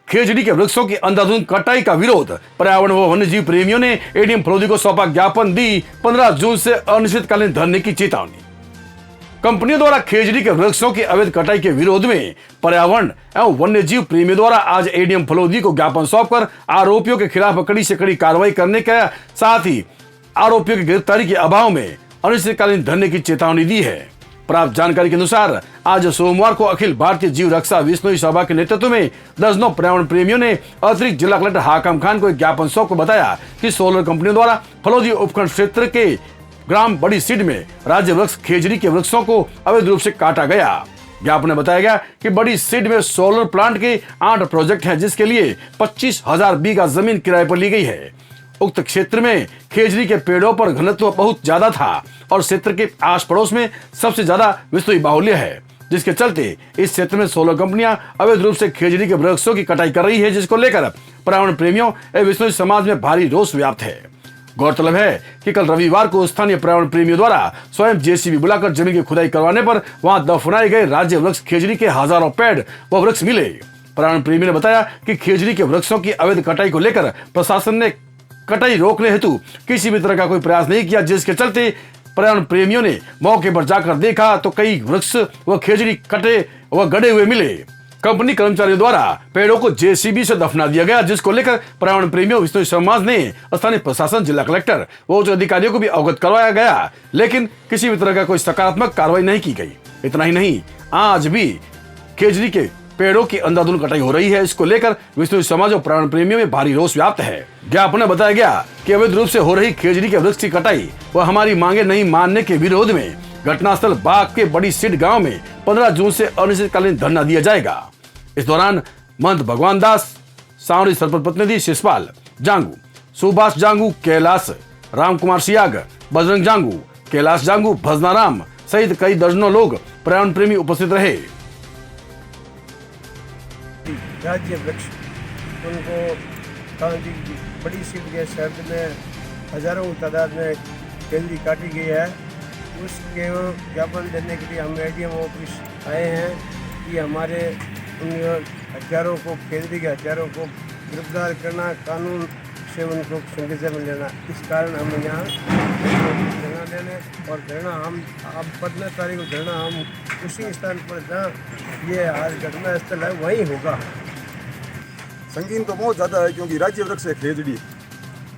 खेजड़ी के वृक्षों की अंधाधुंध कटाई का विरोध। पर्यावरण व वन्यजीव प्रेमियों ने एडीएम फलोदी को सौंपा ज्ञापन, दी 15 जून से अनिश्चितकालीन धरने की चेतावनी। कंपनियों द्वारा खेजड़ी के वृक्षों की अवैध कटाई के विरोध में पर्यावरण एवं वन्यजीव प्रेमियों द्वारा आज एडीएम फलोदी को ज्ञापन सौंपकर आरोपियों के खिलाफ कड़ी से कड़ी कार्रवाई करने के साथ ही आरोपियों की गिरफ्तारी के अभाव में अनिश्चितकालीन धरने की चेतावनी दी है। प्राप्त जानकारी के अनुसार आज सोमवार को अखिल भारतीय जीव रक्षा विश्नोई सभा के नेतृत्व में दर्जनों पर्यावरण प्रेमियों ने अतिरिक्त जिला कलेक्टर हाकम खान को एक ज्ञापन सौंप कर बताया कि सोलर कंपनियों द्वारा फलोदी उपखंड क्षेत्र के ग्राम बड़ी सीड में राज्य वृक्ष खेजड़ी के वृक्षों को अवैध रूप से काटा गया। ज्ञापन में बताया गया कि बड़ी सीड में सोलर प्लांट के 8 प्रोजेक्ट हैं, जिसके लिए 25,000 बीघा जमीन किराए पर ली गई है। उक्त क्षेत्र में खेजड़ी के पेड़ों पर घनत्व बहुत ज्यादा था और क्षेत्र के आस पड़ोस में सबसे ज्यादा विस्तृत बाहुल्य है, जिसके चलते इस क्षेत्र में सोलर कंपनियां अवैध रूप से खेजड़ी के वृक्षों की कटाई कर रही है, जिसको लेकर पर्यावरण प्रेमियों एवं विश्नोई समाज में भारी रोष व्याप्त है। गौरतलब है कि कल रविवार को स्थानीय पर्यावरण प्रेमियों द्वारा स्वयं जेसीबी बुलाकर जमीन की खुदाई करवाने पर वहां दफनाए गए राज्य वृक्ष खेजड़ी के हजारों पेड़ व वृक्ष मिले। पर्यावरण प्रेमी ने बताया कि खेजड़ी के वृक्षों की अवैध कटाई को लेकर प्रशासन ने कटाई रोकने हेतु किसी भी तरह का कोई प्रयास नहीं किया, जिसके चलते पर्यावरण प्रेमियों ने मौके पर जाकर देखा तो कई वृक्ष व खेजड़ी कटे व गड़े हुए मिले। कंपनी कर्मचारियों द्वारा पेड़ों को जेसीबी से दफना दिया गया, जिसको लेकर पर्यावरण प्रेमियों विश्नोई समाज ने स्थानीय प्रशासन, जिला कलेक्टर व उच्च अधिकारियों को भी अवगत करवाया गया, लेकिन किसी भी तरह का कोई सकारात्मक कार्रवाई नहीं की गई। इतना ही नहीं, आज भी खेजड़ी के पेड़ों की अंधाधुंध कटाई हो रही है। इसको लेकर विश्नोई समाज और पर्यावरण प्रेमियों में भारी रोष व्याप्त है। ज्ञापन में बताया गया कि अवैध रूप से हो रही खेजड़ी के वृक्ष की कटाई व हमारी मांगे नहीं मानने के विरोध में घटनास्थल बाग के बड़ी सीड गांव में 15 जून से अनिश्चितकालीन धरना दिया जाएगा। इस दौरान महंत भगवान दास, सांवरी सरपंच प्रतिनिधि शिषपाल जांगू, सुभाष जांगू, कैलाश राम कुमार सियाग, बजरंग जांगू, कैलाश जांगू, भजनाराम सहित कई दर्जनों लोग पर्यावरण प्रेमी उपस्थित रहे। राज्य वृक्ष उनको बड़ी सीट के शहर में हजारों तादाद में खेजड़ी काटी गई है। उसके ज्ञापन देने के लिए हम एडीएम ऑफिस आए हैं कि हमारे उन हत्यारों को, खेजड़ी के हत्यारों को गिरफ्तार करना, कानून से उनको संज्ञा में लेना। इस कारण हम यहाँ धरना देने और धरना हम अब 15 तारीख को धरना हम उसी स्थान पर जहाँ ये आज घटना स्थल है वहीं होगा। संगीन तो बहुत ज़्यादा है, क्योंकि राज्य वृक्ष है खेजड़ी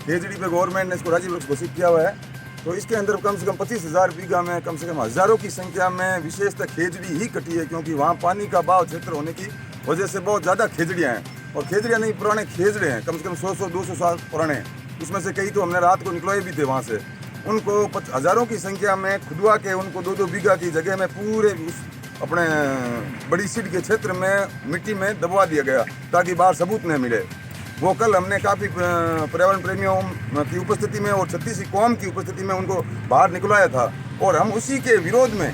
पे गवर्नमेंट ने इसको राज्य वृक्ष घोषित किया हुआ है। तो इसके अंदर कम से कम 25,000 बीघा में कम से कम हज़ारों की संख्या में विशेषतः खेजड़ी ही कटी है, क्योंकि वहाँ पानी का बहाव क्षेत्र होने की वजह से बहुत ज़्यादा खेजड़ियाँ हैं। और खेजड़ियाँ नहीं, पुराने खेजड़े हैं, कम से कम 100-200 साल पुराने। उसमें से कई तो हमने रात को निकलवाए भी थे वहाँ से। उनको हज़ारों की संख्या में खुदवा के उनको 2-2 बीघा की जगह में पूरे अपने बड़ी सीट के क्षेत्र में मिट्टी में दबवा दिया गया, ताकि बाहर सबूत न मिले। वो कल हमने काफ़ी पर्यावरण प्रेमियों की उपस्थिति में और 36 कौम की उपस्थिति में उनको बाहर निकलवाया था। और हम उसी के विरोध में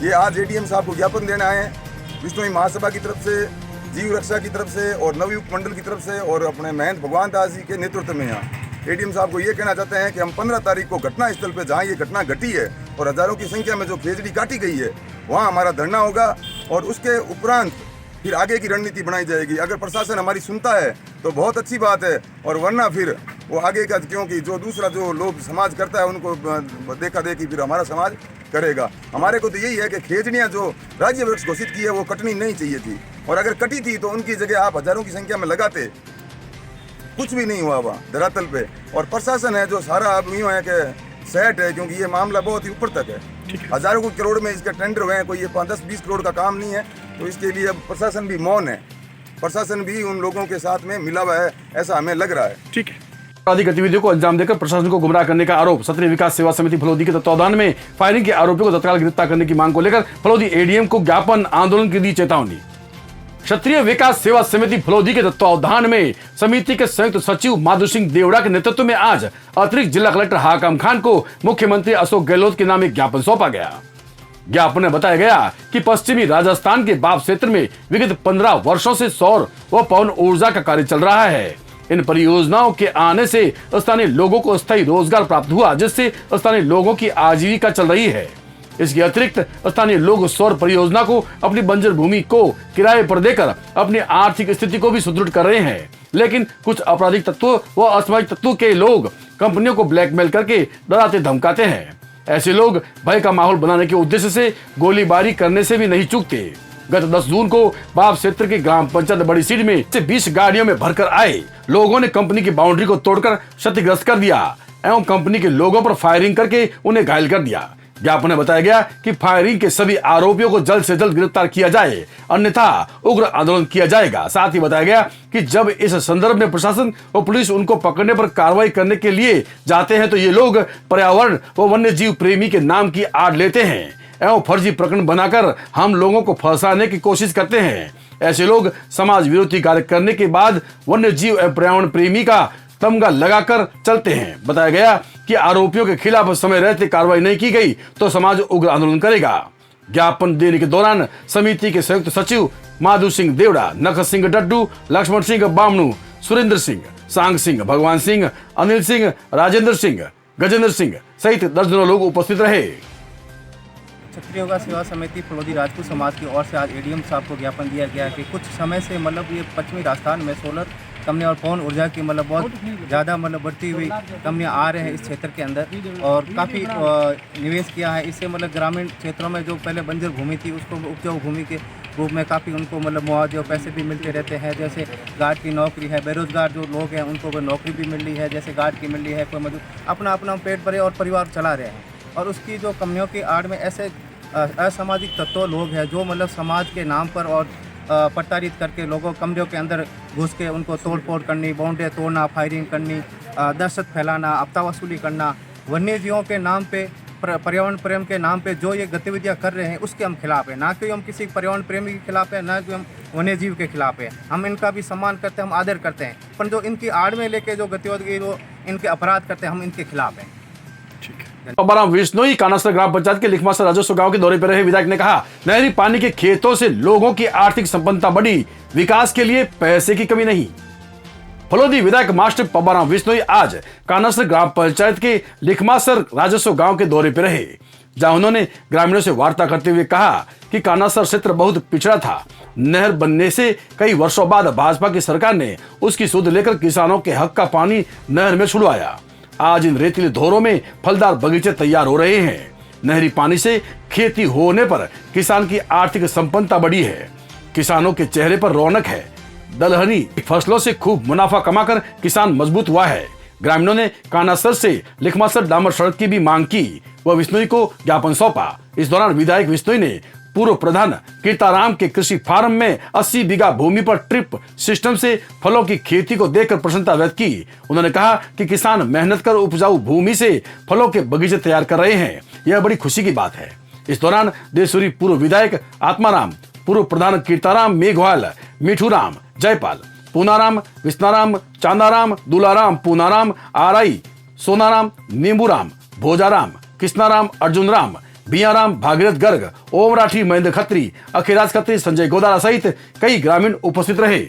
ये आज एडीएम साहब को ज्ञापन देने आए हैं। विश्नोई महासभा की तरफ से, जीव रक्षा की तरफ से और नवयुक्त मंडल की तरफ से और अपने महंत भगवान दास जी के नेतृत्व में यहाँ एडीएम साहब को ये कहना चाहते हैं कि हम 15 तारीख को घटना स्थल पर जहाँ ये घटना घटी है और हज़ारों की संख्या में जो खेजड़ी काटी गई है, वहाँ हमारा धरना होगा और उसके उपरांत फिर आगे की रणनीति बनाई जाएगी। अगर प्रशासन हमारी सुनता है तो बहुत अच्छी बात है, और वरना फिर वो आगे का, क्योंकि जो दूसरा जो लोग समाज करता है उनको देखा देखी फिर हमारा समाज करेगा। हमारे को तो यही है कि खेजड़ियाँ जो राज्य वृक्ष घोषित की है वो कटनी नहीं चाहिए थी, और अगर कटी थी तो उनकी जगह आप हज़ारों की संख्या में लगाते, कुछ भी नहीं हुआ वहाँ धरातल पे। और प्रशासन है जो सारा अब यूँ है कि सेट है, क्योंकि ये मामला बहुत ही ऊपर तक है। हज़ारों को करोड़ में इसके टेंडर हुए हैं, कोई ये 10-20 करोड़ का काम नहीं है। तो इसके लिए अब प्रशासन भी मौन है, प्रशासन भी उन लोगों के साथ में मिला हुआ है, ऐसा हमें लग रहा है। ठीक है। अपराधिक गतिविधियों को अंजाम देकर प्रशासन को गुमराह करने का आरोप। क्षेत्रीय विकास सेवा समिति फलोदी के तत्वावधान में फायरिंग के आरोपियों को तत्काल गिरफ्तार करने की मांग को लेकर फलोदी एडीएम को ज्ञापन आंदोलन की दी चेतावनी। क्षेत्रीय विकास सेवा समिति फलोदी के तत्वावधान में समिति के संयुक्त सचिव माधु सिंह देवड़ा के नेतृत्व में आज अतिरिक्त जिला कलेक्टर हाकम खान को मुख्यमंत्री अशोक गहलोत के नाम एक ज्ञापन सौंपा गया। ज्ञापन में बताया गया कि पश्चिमी राजस्थान के बाप क्षेत्र में विगत 15 वर्षों से सौर व पवन ऊर्जा का कार्य चल रहा है। इन परियोजनाओं के आने से स्थानीय लोगों को स्थायी रोजगार प्राप्त हुआ, जिससे स्थानीय लोगों की आजीविका चल रही है। इसके अतिरिक्त स्थानीय लोग सौर परियोजना को अपनी बंजर भूमि को किराए पर देकर अपनी आर्थिक स्थिति को भी सुदृढ़ कर रहे हैं। लेकिन कुछ आपराधिक तत्वों व असामाजिक तत्वों के लोग कंपनियों को ब्लैकमेल करके डराते धमकाते हैं। ऐसे लोग भय का माहौल बनाने के उद्देश्य से गोलीबारी करने से भी नहीं चूकते। गत 10 जून को बाप क्षेत्र की ग्राम पंचायत बड़ी सीट में से 20 गाड़ियों में भरकर आए लोगों ने कंपनी की बाउंड्री को तोड़कर क्षतिग्रस्त कर दिया एवं कंपनी के लोगों पर फायरिंग करके उन्हें घायल कर दिया। ज्ञापन में बताया गया कि फायरिंग के सभी आरोपियों को जल्द से जल्द गिरफ्तार किया जाए, अन्यथा उग्र आंदोलन किया जाएगा। साथ ही बताया गया कि जब इस संदर्भ में प्रशासन और पुलिस उनको पकड़ने पर कार्रवाई करने के लिए जाते हैं तो ये लोग पर्यावरण व वन्य जीव प्रेमी के नाम की आड़ लेते हैं एवं फर्जी प्रकरण बनाकर हम लोगों को फंसाने की कोशिश करते हैं। ऐसे लोग समाज विरोधी कार्य करने के बाद वन्य जीव एवं पर्यावरण प्रेमी का तमगा लगाकर चलते हैं। बताया गया कि आरोपियों के खिलाफ समय रहते कार्रवाई नहीं की गई तो समाज उग्र आंदोलन करेगा। ज्ञापन देने के दौरान समिति के संयुक्त सचिव माधु सिंह देवड़ा, नख सिंह डड्डू, लक्ष्मण सिंह बामणु, सुरेंद्र सिंह, सांग सिंह, भगवान सिंह, अनिल सिंह, राजेंद्र सिंह, गजेंद्र सिंह सहित दर्जनों लोग उपस्थित रहे। क्षत्रिय योगा सेवा समिति फलोदी राजपूत समाज की ओर से आज एडीएम साहब को ज्ञापन दिया गया कि कुछ समय से ये पश्चिमी राजस्थान में सोलर कंपनियां और पवन ऊर्जा की बहुत ज़्यादा बढ़ती हुई कंपनियां आ रहे हैं इस क्षेत्र के अंदर और काफ़ी निवेश किया है। इससे ग्रामीण क्षेत्रों में जो पहले बंजर भूमि थी उसको उपजाऊ भूमि के रूप में काफ़ी उनको मुआवजे और पैसे भी मिलते रहते हैं। जैसे गार्ड की नौकरी है, बेरोजगार जो लोग हैं उनको नौकरी भी मिल रही है, जैसे गार्ड की मिल रही है, कोई मजदूर अपना पेट भरे और परिवार चला रहे हैं। और उसकी जो कंपनियों की आड़ में ऐसे असामाजिक तत्व लोग हैं जो समाज के नाम पर और प्रताड़ित करके लोगों कमरों के अंदर घुस के उनको तोड़ फोड़ करनी, बाउंड्री तोड़ना, फायरिंग करनी, दहशत फैलाना, हफ्ता वसूली करना, वन्य जीवों के नाम पे, पर्यावरण प्रेम के नाम पे जो ये गतिविधियां कर रहे हैं उसके हम खिलाफ है। ना कि हम किसी पर्यावरण प्रेमी के खिलाफ है, ना कि हम वन्य जीव के खिलाफ है। हम इनका भी सम्मान करते हैं, हम आदर करते हैं, पर जो इनकी आड़ में लेके जो गतिविधि जो इनके अपराध करते हैं हम इनके खिलाफ हैं। पब्बाराम विश्नोई कानासर ग्राम पंचायत के लिखमासर राजस्व गांव के दौरे पर रहे विधायक ने कहा, नहरी पानी के खेतों से लोगों की आर्थिक संपन्नता बढ़ी, विकास के लिए पैसे की कमी नहीं। फलोदी विधायक मास्टर पब्बाराम विश्नोई आज कानासर ग्राम पंचायत के लिखमासर राजस्व गांव के दौरे पर रहे, जहां उन्होंने ग्रामीणों से वार्ता करते हुए कहा कि कानासर क्षेत्र बहुत पिछड़ा था। नहर बनने से कई वर्षों बाद भाजपा की सरकार ने उसकी सुध लेकर किसानों के हक का पानी नहर में छुड़वाया। आज इन रेतीले धोरों में फलदार बगीचे तैयार हो रहे हैं। नहरी पानी से खेती होने पर किसान की आर्थिक संपन्नता बढ़ी है। किसानों के चेहरे पर रौनक है। दलहनी फसलों से खूब मुनाफा कमाकर किसान मजबूत हुआ है। ग्रामीणों ने कानासर से लिखमासर डामर सड़क की भी मांग की व विश्नोई को ज्ञापन सौंपा। इस दौरान विधायक विश्नोई ने पूर्व प्रधान कीर्ताराम के कृषि फार्म में 80 बीघा भूमि पर ट्रिप सिस्टम से फलों की खेती को देखकर प्रसन्नता व्यक्त की। उन्होंने कहा कि किसान मेहनत कर उपजाऊ भूमि से फलों के बगीचे तैयार कर रहे हैं, यह बड़ी खुशी की बात है। इस दौरान देशूरी पूर्व विधायक आत्माराम, पूर्व प्रधान कीर्ताराम, मेघवाल, मिठूराम, जयपाल, पूनाराम, विष्णाराम, चांदाराम, दुलाराम, पूनाराम, आराई, सोनाराम, नींबूराम, भोजाराम, कृष्णाराम, अर्जुनराम, बियाराम, भागीरथ गर्ग, ओम राठी, महेंद्र खत्री, अखिराज खत्री, संजय गोदारा सहित कई ग्रामीण उपस्थित रहे।